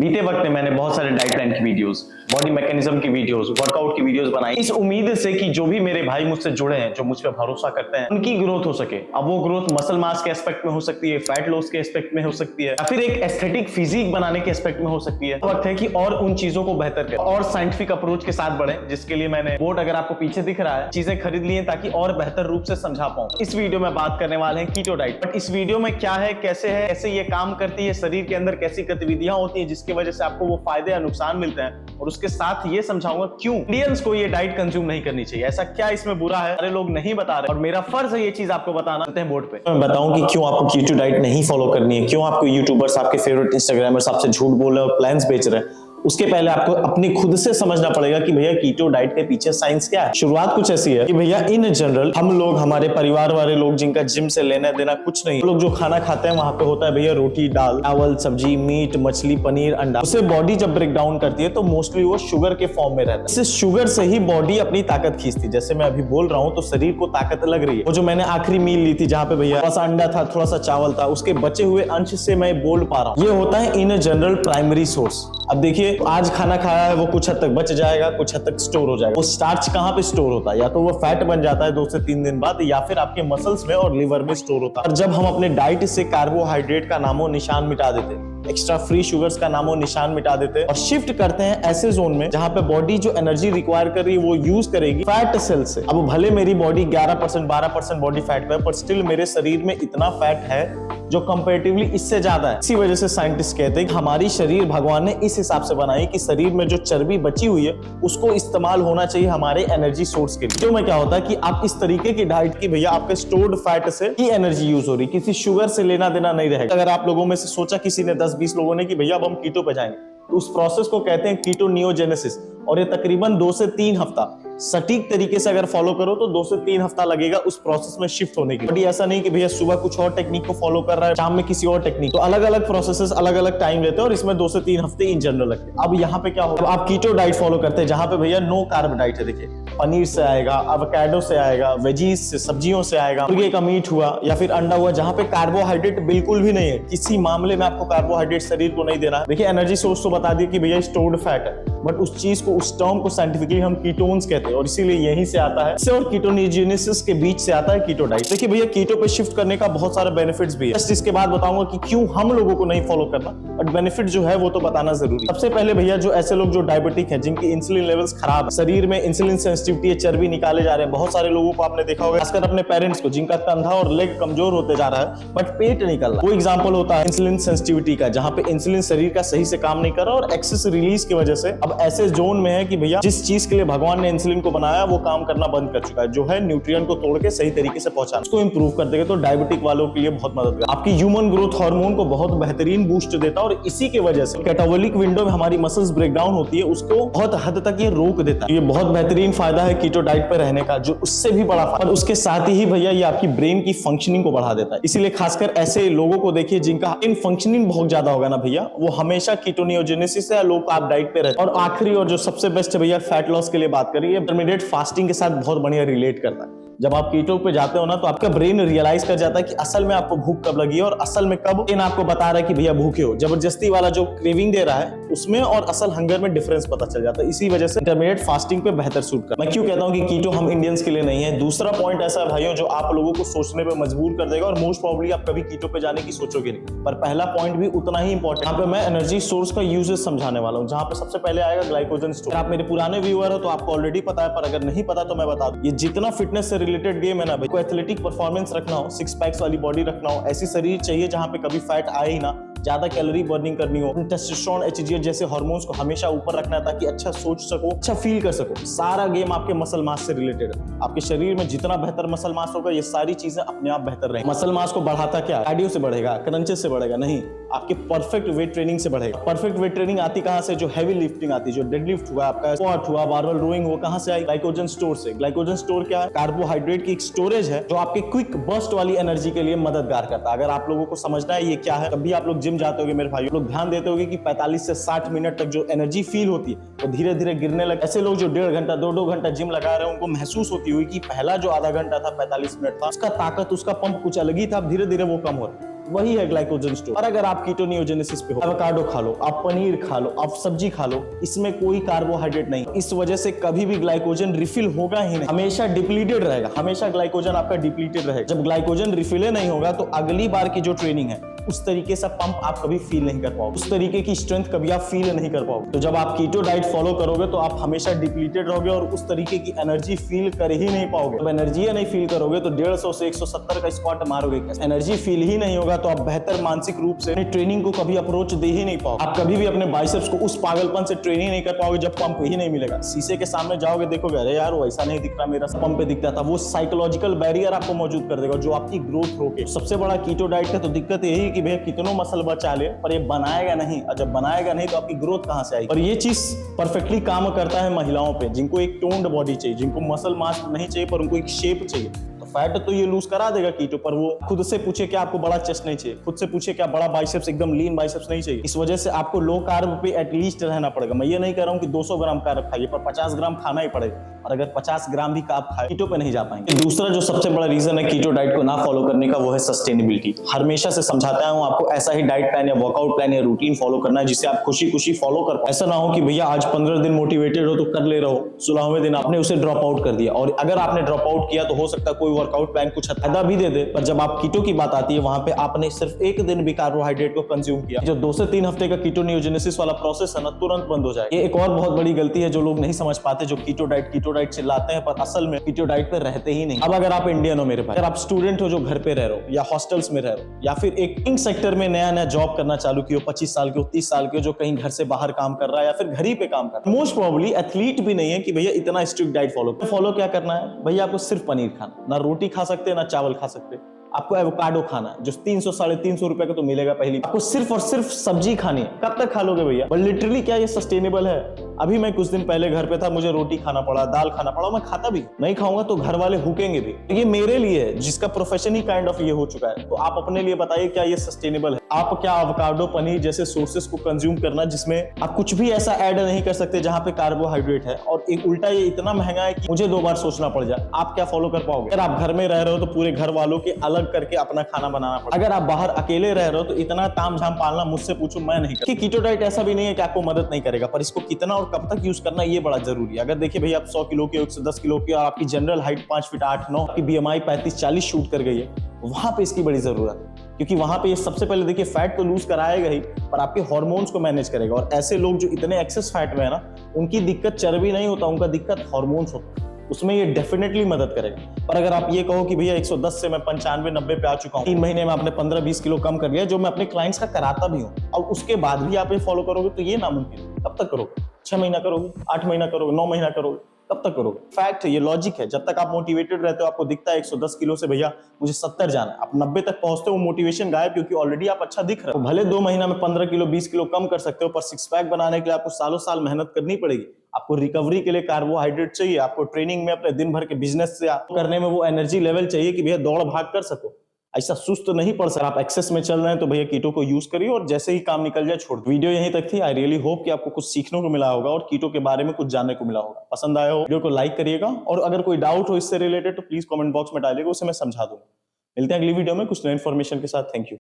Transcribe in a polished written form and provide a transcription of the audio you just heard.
बीते वक्त में मैंने बहुत सारे डाइट प्लान की वीडियोस, बॉडी मैकेनिज्म की वीडियोस, वर्कआउट की वीडियोस बनाई इस उम्मीद से कि जो भी मेरे भाई मुझसे जुड़े हैं, जो मुझ पर भरोसा करते हैं, उनकी ग्रोथ हो सके। अब वो ग्रोथ मसल मास के एस्पेक्ट में हो सकती है, फैट लॉस के एस्पेक्ट में हो सकती है, या फिर एक एस्थेटिक फिजिक बनाने के एस्पेक्ट में हो सकती है। वक्त है कि और उन चीजों को बेहतर करें और साइंटिफिक अप्रोच के साथ बढ़े, जिसके लिए मैंने बोर्ड अगर आपको पीछे दिख रहा है, चीजें खरीद ली हैं ताकि और बेहतर रूप से समझा पाऊं। इस वीडियो में बात करने वाले हैं कीटो डाइट। बट इस वीडियो में क्या है, कैसे है, कैसे ये काम करती है, शरीर के अंदर कैसी गतिविधियां होती है जिसकी वजह से आपको वो फायदे या नुकसान मिलते हैं, और उसके साथ ये समझाऊंगा क्यों इंडियंस को ये डाइट कंज्यूम नहीं करनी चाहिए। ऐसा क्या इसमें बुरा है, सारे लोग नहीं बता रहे, और मेरा फर्ज है ये चीज आपको बताना बोर्ड पे। मैं बताऊं कि क्यों आपको कीटो डाइट नहीं फॉलो करनी है, क्यों आपको यूट्यूबर्स, आपके फेवरेट इंस्टाग्रामर्स आपसे झूठ बोल रहे हैं और प्लान्स बेच रहे हैं। उसके पहले आपको अपनी खुद से समझना पड़ेगा कि भैया कीटो डाइट के पीछे साइंस क्या है। शुरुआत कुछ ऐसी है कि भैया इन जनरल हम लोग, हमारे परिवार वाले लोग जिनका जिम से लेना देना कुछ नहीं, लोग जो खाना खाते हैं वहां पे होता है भैया रोटी, दाल, चावल, सब्जी, मीट, मछली, पनीर, अंडा। उसे बॉडी जब ब्रेक डाउन करती है तो मोस्टली वो शुगर के फॉर्म में रहता है। इस शुगर से ही बॉडी अपनी ताकत खींचती है। जैसे मैं अभी बोल रहा हूँ तो शरीर को ताकत लग रही है। वो जो मैंने आखिरी मील ली थी जहाँ पे भैया थोड़ा सा अंडा था, थोड़ा सा चावल था, उसके बचे हुए अंश से मैं बोल पा रहा हूँ। ये होता है इन जनरल प्राइमरी सोर्स। अब देखिए, आज खाना खाया है वो कुछ हद तक बच जाएगा, कुछ हद तक स्टोर हो जाएगा। वो स्टार्च कहाँ पे स्टोर होता है? या तो वो फैट बन जाता है 2 से 3 दिन बाद, या फिर आपके मसल्स में और लिवर में स्टोर होता है। और जब हम अपने डाइट से कार्बोहाइड्रेट का नामो निशान मिटा देते हैं, एक्स्ट्रा फ्री शुगर्स का नामो निशान मिटा देते हैं और शिफ्ट करते हैं ऐसे जोन में जहां पे बॉडी जो एनर्जी रिक्वायर कर रही है वो यूज करेगी फैट सेल से। अब भले मेरी बॉडी 11% 12% बॉडी फैट पे है, पर स्टिल मेरे शरीर में इतना फैट है जो कंपैरेटिवली इससे ज्यादा है। इसी वजह से साइंटिस्ट कहते हैं कि हमारी शरीर भगवान ने इस हिसाब से बनाई कि शरीर में जो चर्बी बची हुई है उसको इस्तेमाल होना चाहिए हमारे एनर्जी सोर्स के लिए। जो में क्या होता है कि आप इस तरीके की डाइट की भैया आपके स्टोर्ड फैट से ही एनर्जी यूज हो रही, किसी शुगर से लेना देना नहीं रहेगा। अगर आप लोगों में से सोचा किसी ने 10-20 लोगों ने कि भैया अब हम कीटो पे जाएंगे, तो उस प्रोसेस को कहते हैं कीटोनियोजेनेसिस, और ये तकरीबन 2 से 3 हफ्ता सटीक तरीके से अगर फॉलो करो तो 2 से 3 हफ्ता लगेगा उस प्रोसेस में शिफ्ट होने के लिए। ऐसा नहीं कि भैया सुबह कुछ और टेक्निक को फॉलो कर रहा है, शाम में किसी और टेक्निक। तो अलग अलग प्रोसेसेस अलग अलग टाइम लेते हैं और इसमें 2 से 3 हफ्ते इन जनरल लगते हैं। अब यहाँ पे क्या होगा, आप कीटो डाइट फॉलो करते हैं जहां पे भैया नो कार्ब डाइट है। देखिए, पनीर से आएगा, अवोकाडो से आएगा, वेजीज से, सब्जियों से आएगा, मुर्गे का मीट हुआ या फिर अंडा हुआ, जहां पे कार्बोहाइड्रेट बिल्कुल भी नहीं है। किसी मामले में आपको कार्बोहाइड्रेट शरीर को नहीं देना है। देखिए, एनर्जी सोर्स तो बता दिया कि भैया स्टोर्ड फैट है, बट उस चीज को, उस टर्म को साइंटिफिकली हम कीटोन्स कहते हैं, और इसीलिए यहीं से आता है, इससे और कीटोनियोजेनेसिस के बीच से आता है कीटो डाइट। देखिए भैया, कीटो पे शिफ्ट करने का बहुत सारे बेनिफिट्स भी है। जस्ट इसके बाद बताऊंगा कि क्यों हम लोगों को नहीं फॉलो करना, बट बेनिफिट जो है वो तो बताना जरूरी। सबसे पहले भैया, जो ऐसे लोग जो डायबिटिक है, जिनकी इंसुलिन लेवल्स खराब है, शरीर में इंसुलिन सेंसिटिविटी है, चर्बी निकाले जा रहे हैं। बहुत सारे लोगों को आपने देखा होगा, खासकर अपने पेरेंट्स को, जिनका कंधा और लेग कमजोर होते जा रहा है बट पेट निकल रहा है। वो एग्जांपल होता है इंसुलिन सेंसिटिविटी का, जहां पे इंसुलिन शरीर का सही से काम नहीं कर रहा और एक्सेस रिलीज की वजह से अब ऐसे जोन में है कि भैया जिस चीज के लिए भगवान ने इंसुलिन को बनाया वो काम करना बंद कर चुका है, जो है न्यूट्रिएंट को तोड़ के सही तरीके से पहुंचाना। उसको इंप्रूव कर देगा तो डायबिटिक वालों के लिए बहुत मददगार। आपकी ह्यूमन ग्रोथ हार्मोन को बहुत बेहतरीन बूस्ट देता है, और इसी की वजह से कैटाबोलिक विंडो में हमारी मसल्स ब्रेक डाउन होती है, उसको बहुत हद तक ये रोक देता है। ये बहुत बेहतरीन फायदा है कीटो डाइट पे रहने का, जो उससे भी बड़ा फायदा। उसके साथ ही भैया ये आपकी ब्रेन की फंक्शनिंग को बढ़ा देता है। इसीलिए खासकर ऐसे लोगों को देखिए जिनका इन फंक्शनिंग बहुत ज्यादा होगा ना भैया, वो हमेशा कीटोनियोजेनेसिस या लो कार्ब डाइट पे रहते हैं। और आखिरी और जो सबसे बेस्ट है भैया, फैट लॉस के लिए बात करिए, इंटरमीडिएट फास्टिंग के साथ बहुत बढ़िया रिलेट करता है। जब आप कीटो पे जाते हो ना, तो आपका ब्रेन रियलाइज कर जाता है कि असल में आपको भूख कब लगी है और असल में कब ब्रेन आपको बता रहा है कि भैया भूखे हो। जबरदस्ती वाला जो क्रेविंग दे रहा है उसमें और असल हंगर में डिफरेंस पता चल जाता है। इसी वजह से इंटरमीडिएट फास्टिंग पे बेहतर सूट करता है। मैं क्यों कहता हूं कि कीटो हम इंडियंस के लिए नहीं है। दूसरा पॉइंट ऐसा है भाइयों जो आप लोगों को सोचने पे मजबूर कर देगा, और मोस्ट प्रोबेबली आप कभी कीटो पे जाने की सोचोगे नहीं, पर पहला पॉइंट भी उतना ही इंपॉर्टेंट। यहाँ पे मैं एनर्जी सोर्स का यूजेज समझाने वाला हूँ, जहाँ पे सबसे पहले आएगा ग्लाइकोजन स्टोर। आप मेरे पुराने व्यूअर हो तो आपको ऑलरेडी पता है, पर अगर नहीं पता तो मैं बता दूं। ये जितना फिटनेस से रिलेटेड गेम है ना, को एथलेटिक परफॉर्मेंस रखना हो, 6 पैक्स वाली बॉडी रखना हो, ऐसी शरीर चाहिए जहां पे कभी फैट आए ही ना, ज्यादा कैलोरी बर्निंग करनी हो, टेस्टोस्टेरोन, एचजीएच जैसे हार्मोन्स को हमेशा ऊपर रखना है ताकि अच्छा सोच सको, अच्छा फील कर सको। सारा गेम आपके मसल मास से रिलेटेड है। आपके शरीर में जितना बेहतर मसल मास होगा, ये सारी चीजें अपने आप बेहतर रहेंगी। मसल मास को बढ़ाता क्या? कार्डियो से बढ़ेगा, क्रंचेस से बढ़ेगा? नहीं, आपके परफेक्ट वेट ट्रेनिंग से बढ़ेगा। परफेक्ट वेट ट्रेनिंग आती कहां से? जो हैवी लिफ्टिंग आती है, जो डेडलिफ्ट हुआ, आपका स्क्वाट हुआ, बारबेल रोइंग हुआ, कहां से आई? ग्लाइकोजन स्टोर से। ग्लाइकोजन स्टोर क्या है? कार्बोहाइड्रेट की एक स्टोरेज है जो आपके क्विक बर्स्ट वाली एनर्जी के लिए मददगार करता है। अगर आप लोगों को समझना है ये क्या है, तब भी आप लोग जिम जाते होंगे मेरे भाई, लोग ध्यान देते होंगे कि 45 से 60 मिनट तक जो एनर्जी फील होती है वो धीरे धीरे गिरने लगे। ऐसे लोग जो 1.5 घंटा 2-2 घंटा जिम लगा रहे हैं, उनको महसूस होती हुई कि पहला जो आधा घंटा था, 45 मिनट था, उसका ताकत, उसका पंप कुछ अलग ही था, अब धीरे धीरे वो कम हो रहा है। वही है ग्लाइकोजन स्टोर। और अगर आप कीटोनियोजेनेसिस पे हो, एवोकाडो खा लो, आप पनीर खा लो, आप सब्जी खा लो, इसमें कोई कार्बोहाइड्रेट नहीं, इस वजह से कभी भी ग्लाइकोजन रिफिल होगा ही नहीं, हमेशा डिप्लीटेड रहेगा, हमेशा ग्लाइकोजन आपका डिप्लीटेड रहेगा। जब ग्लाइकोजन रिफिल नहीं होगा तो अगली बार की जो ट्रेनिंग है उस तरीके से पंप आप कभी फील नहीं कर पाओगे, उस तरीके की स्ट्रेंथ कभी आप फील नहीं कर पाओगे। तो जब आप कीटो डाइट फॉलो करोगे तो आप हमेशा डिप्लीटेड रहोगे और उस तरीके की एनर्जी फील कर ही नहीं पाओगे। जब एनर्जी नहीं फील करोगे तो 150 से 170 का स्क्वाट मारोगे, एनर्जी फील ही नहीं होगा तो आप बेहतर मानसिक रूप से ट्रेनिंग को कभी अप्रोच दे ही नहीं पाओगे। आप कभी भी अपने बाइसेप्स को उस पागलपन से ट्रेन ही नहीं कर पाओगे जब पंप ही नहीं मिलेगा। शीशे के सामने जाओगे, देखोगे अरे यार वो ऐसा नहीं दिख रहा, मेरा पंप पे दिखता था। वो साइकोलॉजिकल बैरियर आपको मौजूद कर देगा जो आपकी ग्रोथ रोके। सबसे बड़ा कीटो डाइट का तो दिक्कत यही कि भैया कितनों मसल बचा ले पर ये बनाएगा नहीं, और जब बनाएगा नहीं तो आपकी ग्रोथ कहां से आएगी। और ये चीज परफेक्टली काम करता है महिलाओं पे, जिनको एक टोन्ड बॉडी चाहिए, जिनको मसल मास नहीं चाहिए पर उनको एक शेप चाहिए। तो फैट तो ये लूज करा देगा कीटो, पर वो खुद से पूछे कि आपको बड़ा चेस्ट नहीं चाहिए, खुद से पूछे क्या बड़ा बाइसेप्स, एकदम लीन बाइसेप्स नहीं चाहिए। इस वजह से आपको लो कार्ब पे एटलीस्ट रहना पड़ेगा। मैं ये नहीं कह रहा हूँ कि 200 ग्राम कार्ब खाइए, पर 50 ग्राम खाना ही पड़ेगा। और अगर 50 ग्राम भी कार्ब खाए कीटो पे नहीं जा पाएंगे। दूसरा जो सबसे बड़ा रीजन है कीटो डाइट को ना फॉलो करने का वो है सस्टेनेबिलिटी। हमेशा से समझाता हूं आपको ऐसा ही डाइट प्लान या वर्कआउट प्लान या रूटीन फॉलो करना है जिससे आप खुशी खुशी फॉलो कर पाओ। ऐसा ना हो कि भैया आज 15 दिन मोटिवेटेड हो तो कर ले रहो, 16वें दिन आपने उसे ड्रॉप आउट कर दिया। और अगर आपने ड्रॉप आउट किया तो हो सकता है कोई वर्कआउट प्लान कुछ फायदा भी दे दे, पर जब आप कीटो की बात आती है वहां पे आपने सिर्फ एक दिन भी कार्बोहाइड्रेट को कंज्यूम किया, जो 2 से 3 हफ्ते का कीटोनियोजेनेसिस वाला प्रोसेस है ना तुरंत बंद हो जाए। ये एक और बहुत बड़ी गलती है जो लोग नहीं समझ पाते, जो कीटो डाइट चिल्लाते हैं पर असल में कीटो डाइट पे रहते ही नहीं। अब अगर आप इंडियन हो मेरे भाई, अगर आप स्टूडेंट हो जो घर पे रह रहे हो या हॉस्टल्स में रह रहे हो या फिर एक सेक्टर में नया जॉब करना चालू की हो, 25 साल के हो, 30 साल के हो, जो कहीं घर से बाहर काम कर रहा है या फिर घर ही पे काम कर रहा है, मोस्ट प्रोबेबली एथलीट भी नहीं है कि भैया इतना स्ट्रिक्ट डाइट फॉलो क्या करना है भैया, आपको सिर्फ पनीर खाना, ना रोटी खा सकते ना चावल खा सकते, आपको एवोकाडो खाना है जो 300 350 रुपए का तो मिलेगा पहली। आपको सिर्फ और सिर्फ सब्जी खानी है, कब तक खा लोगे भैया? बट लिटरली क्या ये सस्टेनेबल है? अभी मैं कुछ दिन पहले घर पे था, मुझे रोटी खाना पड़ा, दाल खाना पड़ा, मैं खाता भी नहीं, खाऊंगा तो घर वाले हुकेंगे भी। ये मेरे लिए है जिसका प्रोफेशन ही काइंड ऑफ ये हो चुका है। तो आप अपने लिए बताइए क्या ये सस्टेनेबल है? आप क्या एवोकाडो पनीर जैसे सोर्सेस को कंज्यूम करना जिसमें आप कुछ भी ऐसा ऐड नहीं कर सकते जहां पे कार्बोहाइड्रेट है, और एक उल्टा ये इतना महंगा है कि मुझे 2 बार सोचना पड़ जाए, आप क्या फॉलो कर पाओगे? अगर आप घर में रह रहे हो तो पूरे घर वालों के अलग करके अपना खाना बनाना पड़ेगा। अगर आप बाहर अकेले रह रहे हो तो इतना तामझाम पालना मुझसे पूछो, मैं नहीं करता। कीटो डाइट ऐसा भी नहीं है कि आपको मदद नहीं करेगा, पर इसको कितना और कब तक यूज करना ये बड़ा जरूरी है। अगर देखिए भैया आप 100 किलो के, 110 किलो के और आपकी जनरल हाइट 5 फीट 8 9, आपकी बीएमआई 35-40 शूट कर गई है, वहां पे इसकी बड़ी जरूरत है। क्योंकि वहां पे ये सबसे पहले देखिए फैट तो लूज कराएगा ही, पर आपके हार्मोन्स को मैनेज करेगा। और ऐसे लोग जो इतने एक्सेस फैट में है ना, उनकी दिक्कत चर्बी नहीं होता, उनका दिक्कत हार्मोन्स होता है, उसमें ये डेफिनेटली मदद करेगा। पर अगर आप ये कहो कि भैया 110 से मैं 95-90 पे आ चुका हूँ, 3 महीने में आपने 15-20 किलो कम कर लिया, जो मैं अपने क्लाइंट्स का कराता भी हूँ, और उसके बाद भी आप ये फॉलो करोगे तो ये नामुमकिन है। कब तक करोगे? 6 महीना करोगे, 8 महीना करोगे, 9 महीना करोगे, कब तक करोगे? फैक्ट है, ये लॉजिक है। जब तक आप मोटिवेटेड रहते हो, आपको दिखता है 110 किलो से भैया मुझे 70 जाना है, आप 90 तक पहुंचते हो, मोटिवेशन गायब, क्योंकि ऑलरेडी आप अच्छा दिख रहे हो। भले 2 महीना में 15 किलो 20 किलो कम कर सकते हो, पर 6 पैक बनाने के लिए आपको सालों साल मेहनत करनी पड़ेगी। आपको रिकवरी के लिए कार्बोहाइड्रेट चाहिए, आपको ट्रेनिंग में अपने दिन भर के बिजनेस से करने में वो एनर्जी लेवल चाहिए कि भैया दौड़ भाग कर सको। ऐसा सुस्त नहीं पड़ सकता। आप एक्सेस में चल रहे हैं तो भैया कीटो को यूज करिए, और जैसे ही काम निकल जाए छोड़ दो। वीडियो यहीं तक थी। आई रियली होप कि आपको कुछ सीखने को मिला होगा और कीटो के बारे में कुछ जानने को मिला होगा। पसंद आया हो वीडियो को लाइक करिएगा, और अगर कोई डाउट हो इससे रिलेटेड तो प्लीज कमेंट बॉक्स में डालिएगा, उसे मैं समझा दूंगा। मिलते हैं अगली वीडियो में कुछ नई इन्फॉर्मेशन के साथ। Thank you.